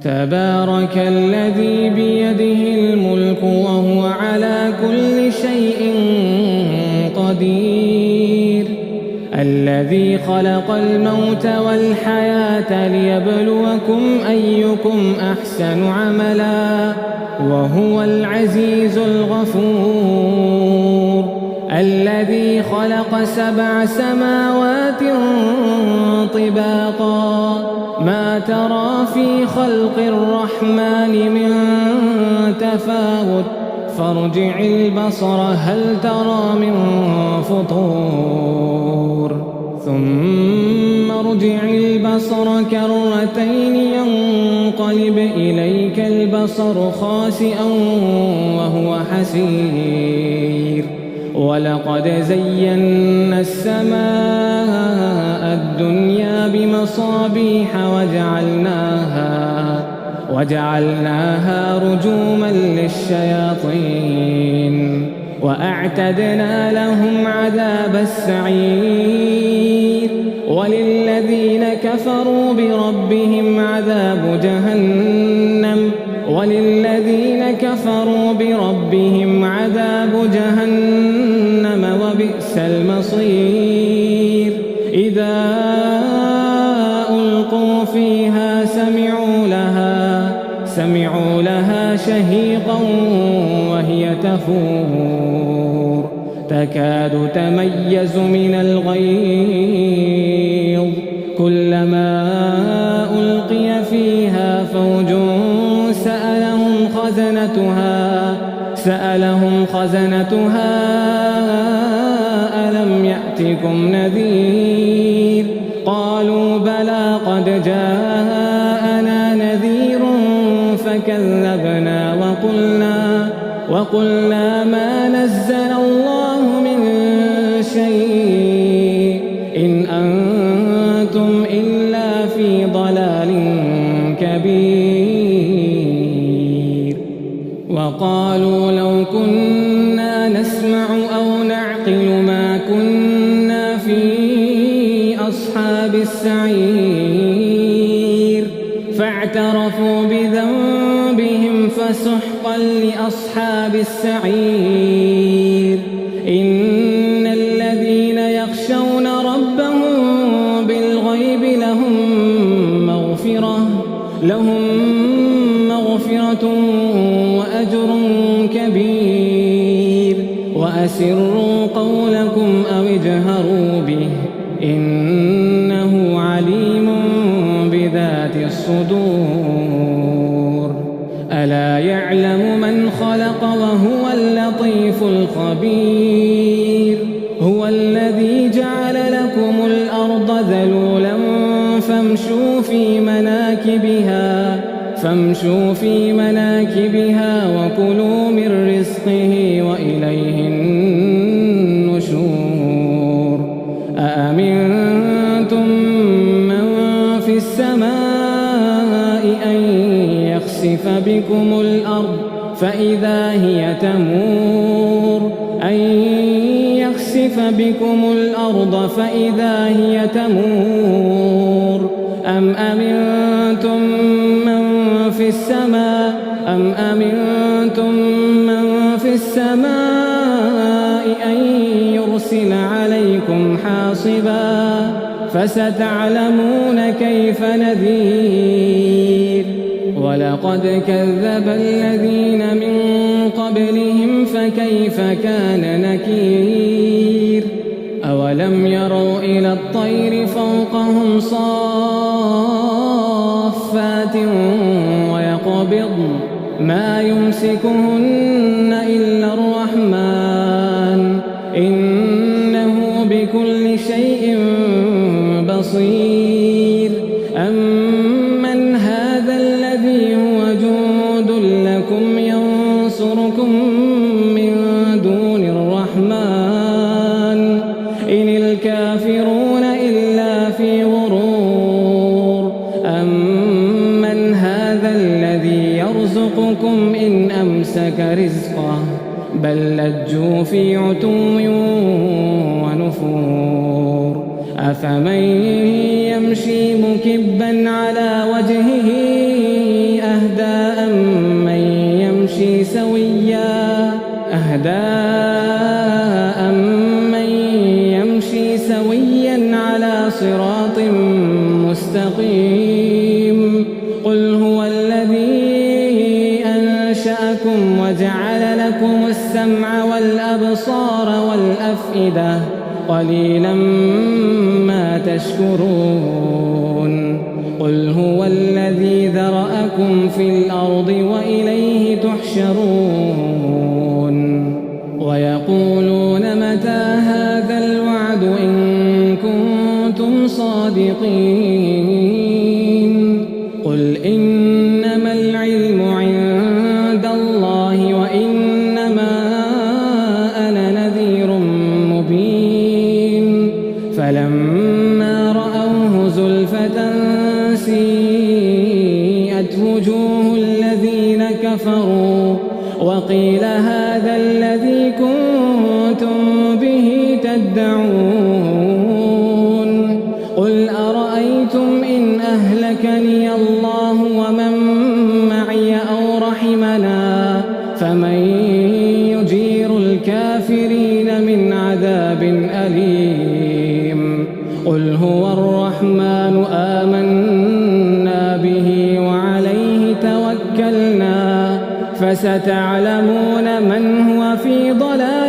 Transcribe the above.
تبارك الذي بيده الملك وهو على كل شيء قدير. الذي خلق الموت والحياة ليبلوكم أيكم أحسن عملا وهو العزيز الغفور. الذي خلق 7 سماوات طباقا ما ترى في خلق الرحمن من تفاوت فارجع البصر هل ترى من فطور ثم ارجع البصر كرتين ينقلب إليك البصر خاسئا وهو حسير. ولقد زينا السماء الدنيا بمصابيح وجعلناها رجوما للشياطين وأعتدنا لهم عذاب السعير. وللذين كفروا بربهم عذاب جهنم وبئس المصير. إذا ألقوا فيها سمعوا لها شهيقا وهي تفور تكاد تميز من الغيظ كلما ألقي فيها فوج سألهم خزنتها ألم يأتكم نذير قالوا بلى قد جاءنا نذير فكذبنا وقلنا ما نزل الله من شيء إن أنتم إلا في ضلال كبير. وقالوا لو كنا نسمع أو نعقل ما كنا في أصحاب السعير فاعترفوا بذنبهم فسحقا لأصحاب السعير. إن الذين يخشون ربهم بالغيب لهم مغفرة وأجر كبير. وأسروا قولكم أو اجهروا به إنه عليم بذات الصدور. ألا يعلم من خلق وهو اللطيف الخبير. هو الذي جعل لكم الأرض ذلولا فامشوا في مناكبها وكلوا من رزقه وإليه النشور. أأمنتم من في السماء أن يخسف بكم الأرض فإذا هي تمور أم أمنتم من في السماء أن يرسل عليكم حاصبا فستعلمون كيف نذير. ولقد كذب الذين من قبلهم فكيف كان نكير. أولم يروا إلى الطير فوقهم صافات ويقبضن ما يمسكهن إلا الرحمن إنه بكل شيء بصير. أمن هذا الذي هو جند لكم ينصركم من دون الرحمن إن الكافرون إلا في غرور. أمن هذا الذي يرزقكم إن أمسك رزقه بل لجوا في عتو ونفور. أفمن يمشي مكبا على وجهه الأفئدة قليلا ما تشكرون قل هو الذي ذرأكم في الأرض وإليه تحشرون ويقولون متى هذا الوعد إن كنتم صادقين قل إنما العلم عند الله وإنما أنا نذير مبين فلما رأوه زلفة سيئت وجوه الذين كفروا وقيل هذا الذي كنتم به تدعون قل أرأيتم إن أهلكني الله ومن معي أو رحمنا فمن يجير الكافرين من عذاب أليم قل هو الرحمن آمنا به وعليه توكلنا فستعلمون من هو في ضلال